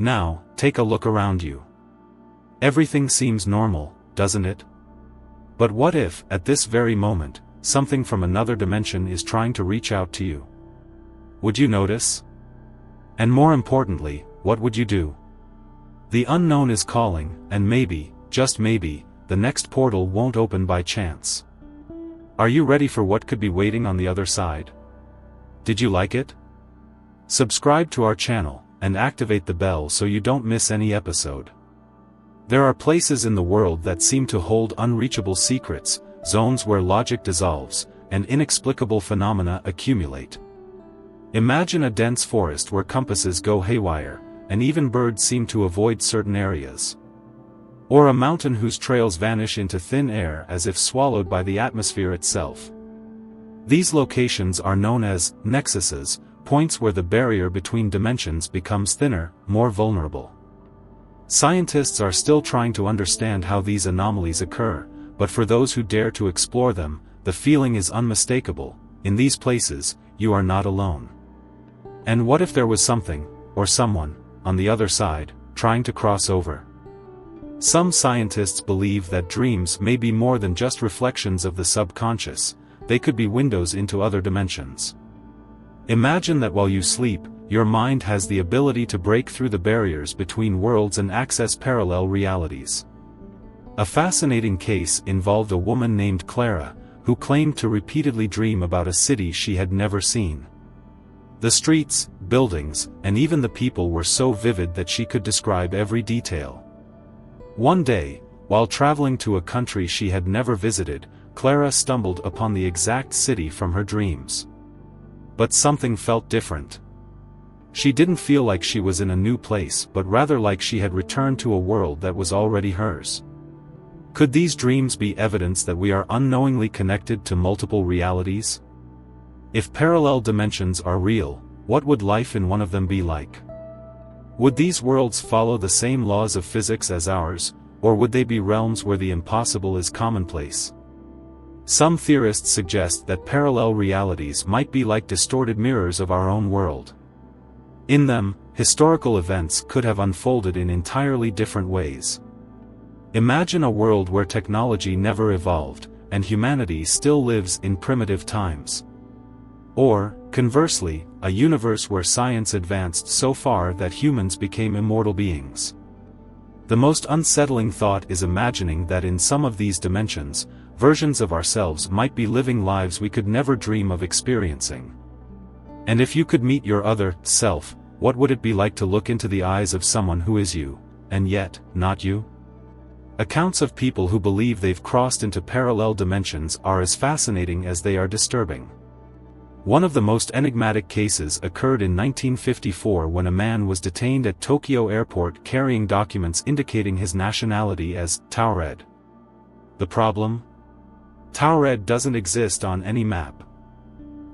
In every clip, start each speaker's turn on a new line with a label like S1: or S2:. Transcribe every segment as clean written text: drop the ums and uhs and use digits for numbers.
S1: Now, take a look around you. Everything seems normal, doesn't it? But what if, at this very moment, something from another dimension is trying to reach out to you? Would you notice? And more importantly, what would you do? The unknown is calling, and maybe, just maybe, the next portal won't open by chance. Are you ready for what could be waiting on the other side? Did you like it? Subscribe to our channel, and activate the bell so you don't miss any episode. There are places in the world that seem to hold unreachable secrets, zones where logic dissolves, and inexplicable phenomena accumulate. Imagine a dense forest where compasses go haywire, and even birds seem to avoid certain areas. Or a mountain whose trails vanish into thin air as if swallowed by the atmosphere itself. These locations are known as nexuses, points where the barrier between dimensions becomes thinner, more vulnerable. Scientists are still trying to understand how these anomalies occur, but for those who dare to explore them, the feeling is unmistakable. In these places, you are not alone. And what if there was something, or someone, on the other side, trying to cross over? Some scientists believe that dreams may be more than just reflections of the subconscious, they could be windows into other dimensions. Imagine that while you sleep, your mind has the ability to break through the barriers between worlds and access parallel realities. A fascinating case involved a woman named Clara, who claimed to repeatedly dream about a city she had never seen. The streets, buildings, and even the people were so vivid that she could describe every detail. One day, while traveling to a country she had never visited, Clara stumbled upon the exact city from her dreams. But something felt different. She didn't feel like she was in a new place but rather like she had returned to a world that was already hers. Could these dreams be evidence that we are unknowingly connected to multiple realities? If parallel dimensions are real, what would life in one of them be like? Would these worlds follow the same laws of physics as ours, or would they be realms where the impossible is commonplace? Some theorists suggest that parallel realities might be like distorted mirrors of our own world. In them, historical events could have unfolded in entirely different ways. Imagine a world where technology never evolved, and humanity still lives in primitive times. Or, conversely, a universe where science advanced so far that humans became immortal beings. The most unsettling thought is imagining that in some of these dimensions, versions of ourselves might be living lives we could never dream of experiencing. And if you could meet your other self, what would it be like to look into the eyes of someone who is you, and yet, not you? Accounts of people who believe they've crossed into parallel dimensions are as fascinating as they are disturbing. One of the most enigmatic cases occurred in 1954 when a man was detained at Tokyo airport carrying documents indicating his nationality as Taured. The problem? Taured doesn't exist on any map.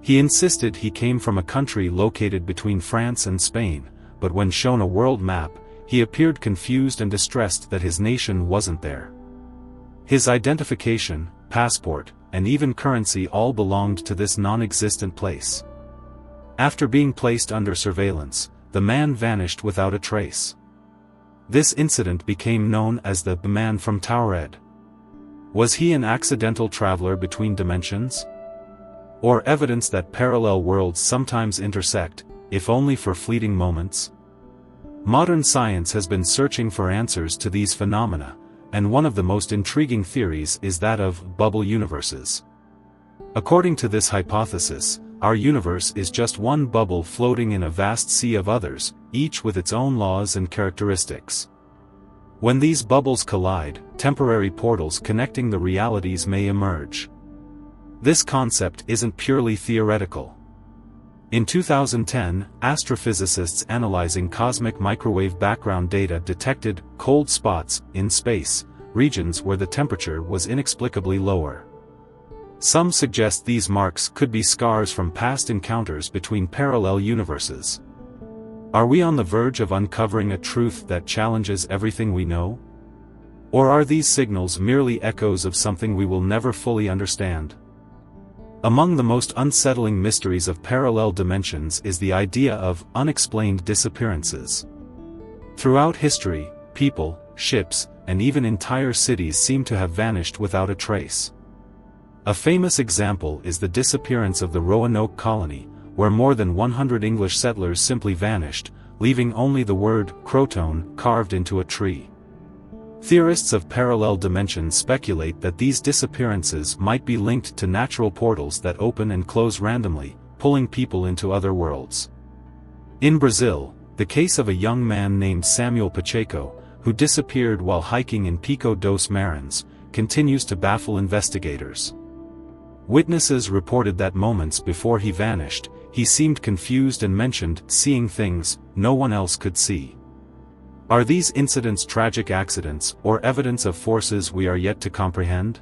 S1: He insisted he came from a country located between France and Spain, but when shown a world map, he appeared confused and distressed that his nation wasn't there. His identification, passport, and even currency all belonged to this non-existent place. After being placed under surveillance, the man vanished without a trace. This incident became known as the man from Taured. Was he an accidental traveler between dimensions? Or evidence that parallel worlds sometimes intersect, if only for fleeting moments? Modern science has been searching for answers to these phenomena, and one of the most intriguing theories is that of bubble universes. According to this hypothesis, our universe is just one bubble floating in a vast sea of others, each with its own laws and characteristics. When these bubbles collide, temporary portals connecting the realities may emerge. This concept isn't purely theoretical. In 2010, astrophysicists analyzing cosmic microwave background data detected cold spots in space, regions where the temperature was inexplicably lower. Some suggest these marks could be scars from past encounters between parallel universes. Are we on the verge of uncovering a truth that challenges everything we know? Or are these signals merely echoes of something we will never fully understand? Among the most unsettling mysteries of parallel dimensions is the idea of unexplained disappearances. Throughout history, people, ships, and even entire cities seem to have vanished without a trace. A famous example is the disappearance of the Roanoke colony, where more than 100 English settlers simply vanished, leaving only the word Croton carved into a tree. Theorists of parallel dimensions speculate that these disappearances might be linked to natural portals that open and close randomly, pulling people into other worlds. In Brazil, the case of a young man named Samuel Pacheco, who disappeared while hiking in Pico dos Marins, continues to baffle investigators. Witnesses reported that moments before he vanished, he seemed confused and mentioned seeing things no one else could see. Are these incidents tragic accidents or evidence of forces we are yet to comprehend?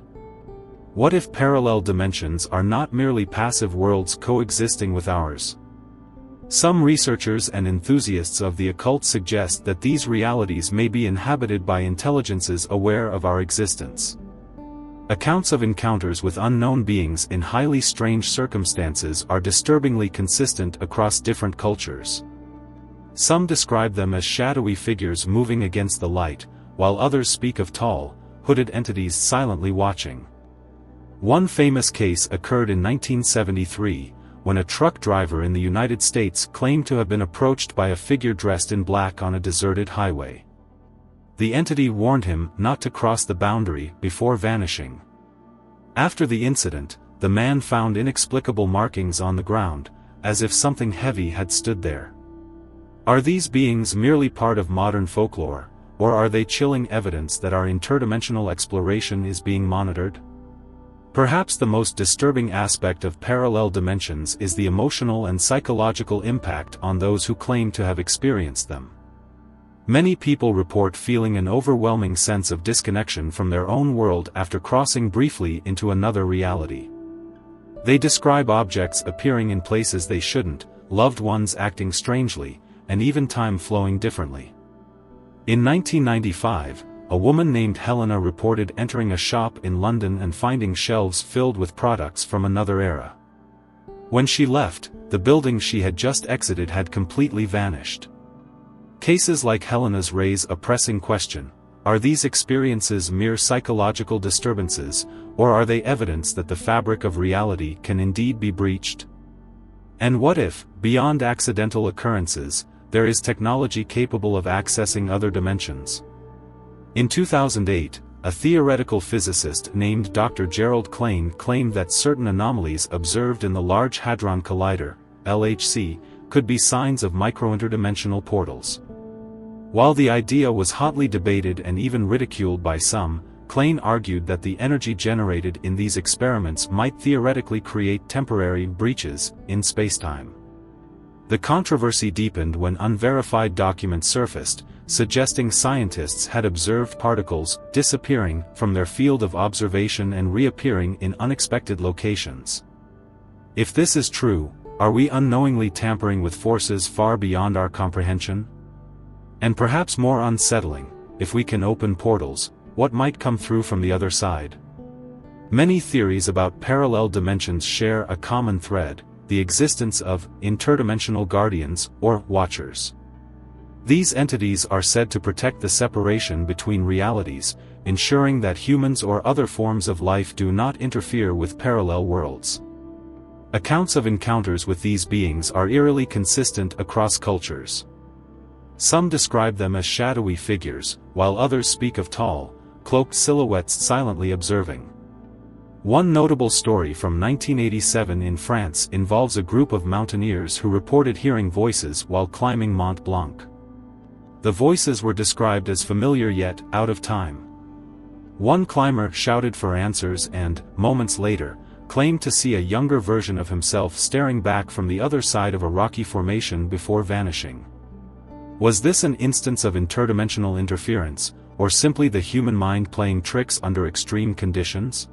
S1: What if parallel dimensions are not merely passive worlds coexisting with ours? Some researchers and enthusiasts of the occult suggest that these realities may be inhabited by intelligences aware of our existence. Accounts of encounters with unknown beings in highly strange circumstances are disturbingly consistent across different cultures. Some describe them as shadowy figures moving against the light, while others speak of tall, hooded entities silently watching. One famous case occurred in 1973, when a truck driver in the United States claimed to have been approached by a figure dressed in black on a deserted highway. The entity warned him not to cross the boundary before vanishing. After the incident, the man found inexplicable markings on the ground, as if something heavy had stood there. Are these beings merely part of modern folklore, or are they chilling evidence that our interdimensional exploration is being monitored? Perhaps the most disturbing aspect of parallel dimensions is the emotional and psychological impact on those who claim to have experienced them. Many people report feeling an overwhelming sense of disconnection from their own world after crossing briefly into another reality. They describe objects appearing in places they shouldn't, loved ones acting strangely, and even time flowing differently. In 1995, a woman named Helena reported entering a shop in London and finding shelves filled with products from another era. When she left, the building she had just exited had completely vanished. Cases like Helena's raise a pressing question: are these experiences mere psychological disturbances, or are they evidence that the fabric of reality can indeed be breached? And what if, beyond accidental occurrences, there is technology capable of accessing other dimensions? In 2008, a theoretical physicist named Dr. Gerald Klein claimed that certain anomalies observed in the Large Hadron Collider, LHC, could be signs of micro-interdimensional portals. While the idea was hotly debated and even ridiculed by some, Klein argued that the energy generated in these experiments might theoretically create temporary breaches in spacetime. The controversy deepened when unverified documents surfaced, suggesting scientists had observed particles disappearing from their field of observation and reappearing in unexpected locations. If this is true, are we unknowingly tampering with forces far beyond our comprehension? And perhaps more unsettling, if we can open portals, what might come through from the other side? Many theories about parallel dimensions share a common thread: the existence of interdimensional guardians, or watchers. These entities are said to protect the separation between realities, ensuring that humans or other forms of life do not interfere with parallel worlds. Accounts of encounters with these beings are eerily consistent across cultures. Some describe them as shadowy figures, while others speak of tall, cloaked silhouettes silently observing. One notable story from 1987 in France involves a group of mountaineers who reported hearing voices while climbing Mont Blanc. The voices were described as familiar yet out of time. One climber shouted for answers and, moments later, claimed to see a younger version of himself staring back from the other side of a rocky formation before vanishing. Was this an instance of interdimensional interference, or simply the human mind playing tricks under extreme conditions?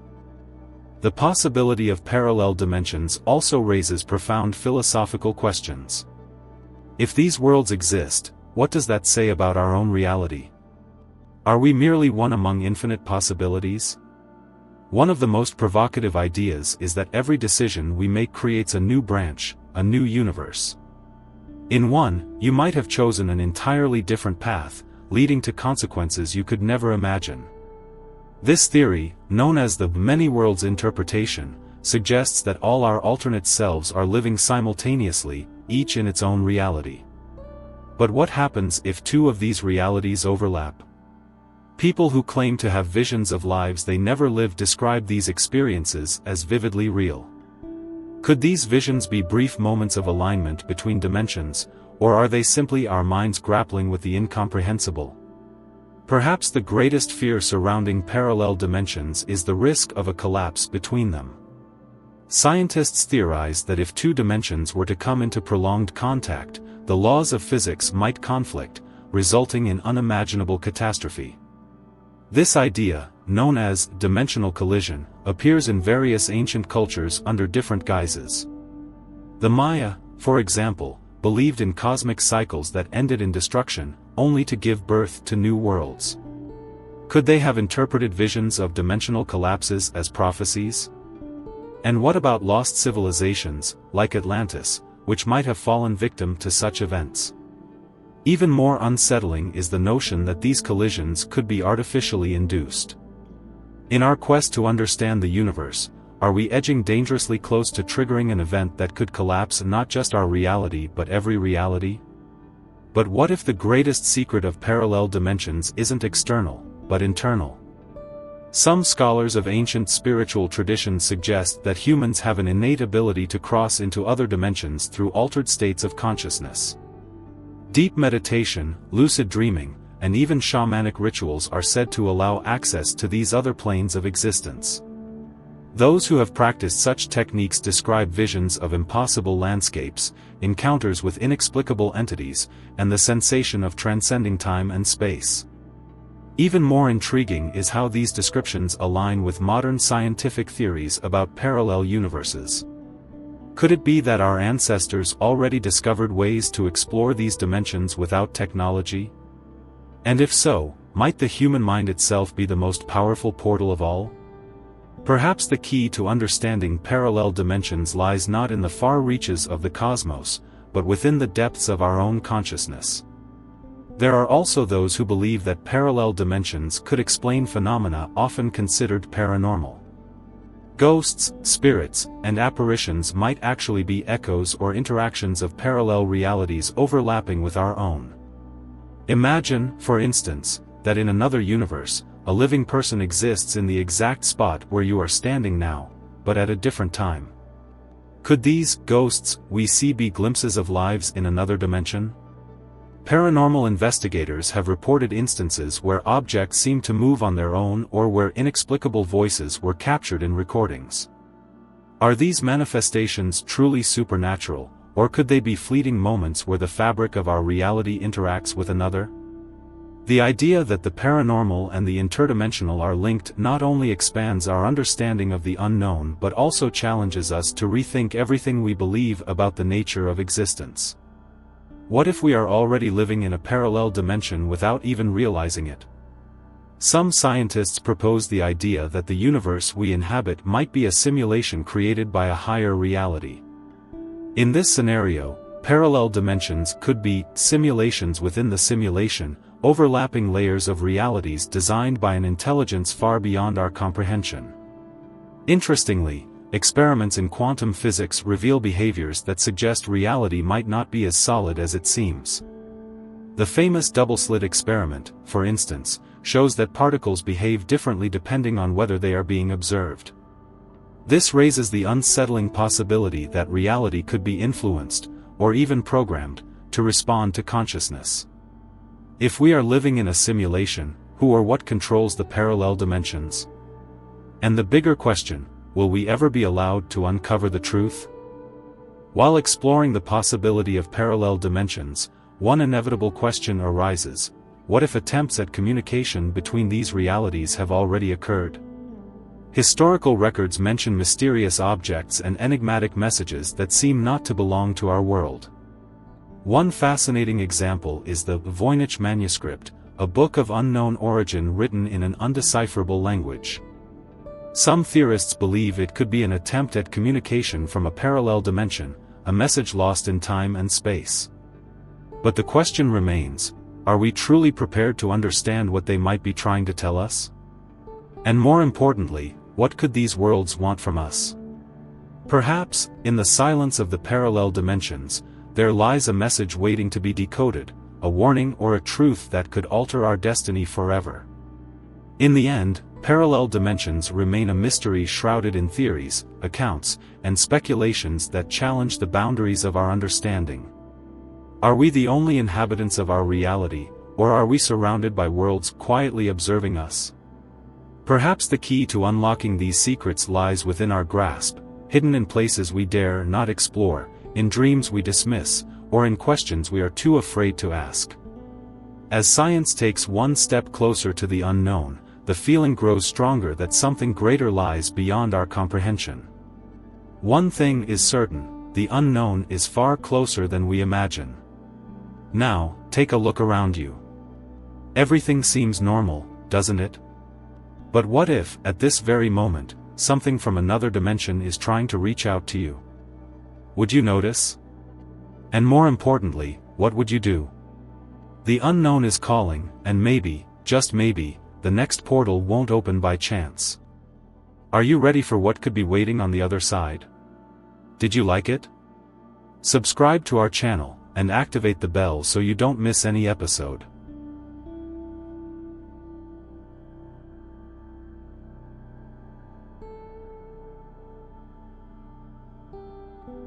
S1: The possibility of parallel dimensions also raises profound philosophical questions. If these worlds exist, what does that say about our own reality? Are we merely one among infinite possibilities? One of the most provocative ideas is that every decision we make creates a new branch, a new universe. In one, you might have chosen an entirely different path, leading to consequences you could never imagine. This theory, known as the many worlds interpretation, suggests that all our alternate selves are living simultaneously, each in its own reality. But what happens if two of these realities overlap? People who claim to have visions of lives they never lived describe these experiences as vividly real. Could these visions be brief moments of alignment between dimensions, or are they simply our minds grappling with the incomprehensible? Perhaps the greatest fear surrounding parallel dimensions is the risk of a collapse between them. Scientists theorize that if two dimensions were to come into prolonged contact, the laws of physics might conflict, resulting in unimaginable catastrophe. This idea, known as dimensional collision, appears in various ancient cultures under different guises. The Maya, for example, believed in cosmic cycles that ended in destruction, only to give birth to new worlds. Could they have interpreted visions of dimensional collapses as prophecies? And what about lost civilizations, like Atlantis, which might have fallen victim to such events? Even more unsettling is the notion that these collisions could be artificially induced. In our quest to understand the universe, are we edging dangerously close to triggering an event that could collapse not just our reality but every reality? But what if the greatest secret of parallel dimensions isn't external, but internal? Some scholars of ancient spiritual traditions suggest that humans have an innate ability to cross into other dimensions through altered states of consciousness. Deep meditation, lucid dreaming, and even shamanic rituals are said to allow access to these other planes of existence. Those who have practiced such techniques describe visions of impossible landscapes, encounters with inexplicable entities, and the sensation of transcending time and space. Even more intriguing is how these descriptions align with modern scientific theories about parallel universes. Could it be that our ancestors already discovered ways to explore these dimensions without technology? And if so, might the human mind itself be the most powerful portal of all? Perhaps the key to understanding parallel dimensions lies not in the far reaches of the cosmos, but within the depths of our own consciousness. There are also those who believe that parallel dimensions could explain phenomena often considered paranormal. Ghosts, spirits, and apparitions might actually be echoes or interactions of parallel realities overlapping with our own. Imagine, for instance, that in another universe, a living person exists in the exact spot where you are standing now, but at a different time. Could these ghosts we see be glimpses of lives in another dimension? Paranormal investigators have reported instances where objects seem to move on their own or where inexplicable voices were captured in recordings. Are these manifestations truly supernatural, or could they be fleeting moments where the fabric of our reality interacts with another? The idea that the paranormal and the interdimensional are linked not only expands our understanding of the unknown but also challenges us to rethink everything we believe about the nature of existence. What if we are already living in a parallel dimension without even realizing it? Some scientists propose the idea that the universe we inhabit might be a simulation created by a higher reality. In this scenario, parallel dimensions could be simulations within the simulation, overlapping layers of realities designed by an intelligence far beyond our comprehension. Interestingly, experiments in quantum physics reveal behaviors that suggest reality might not be as solid as it seems. The famous double-slit experiment, for instance, shows that particles behave differently depending on whether they are being observed. This raises the unsettling possibility that reality could be influenced, or even programmed, to respond to consciousness. If we are living in a simulation, who or what controls the parallel dimensions? And the bigger question, will we ever be allowed to uncover the truth? While exploring the possibility of parallel dimensions, one inevitable question arises: what if attempts at communication between these realities have already occurred? Historical records mention mysterious objects and enigmatic messages that seem not to belong to our world. One fascinating example is the Voynich manuscript, a book of unknown origin written in an undecipherable language. Some theorists believe it could be an attempt at communication from a parallel dimension, a message lost in time and space. But the question remains, are we truly prepared to understand what they might be trying to tell us? And more importantly, what could these worlds want from us? Perhaps, in the silence of the parallel dimensions, there lies a message waiting to be decoded, a warning or a truth that could alter our destiny forever. In the end, parallel dimensions remain a mystery shrouded in theories, accounts, and speculations that challenge the boundaries of our understanding. Are we the only inhabitants of our reality, or are we surrounded by worlds quietly observing us? Perhaps the key to unlocking these secrets lies within our grasp, hidden in places we dare not explore, in dreams we dismiss, or in questions we are too afraid to ask. As science takes one step closer to the unknown, the feeling grows stronger that something greater lies beyond our comprehension. One thing is certain, the unknown is far closer than we imagine. Now, take a look around you. Everything seems normal, doesn't it? But what if, at this very moment, something from another dimension is trying to reach out to you? Would you notice? And more importantly, what would you do? The unknown is calling, and maybe, just maybe, the next portal won't open by chance. Are you ready for what could be waiting on the other side? Did you like it? Subscribe to our channel, and activate the bell so you don't miss any episode.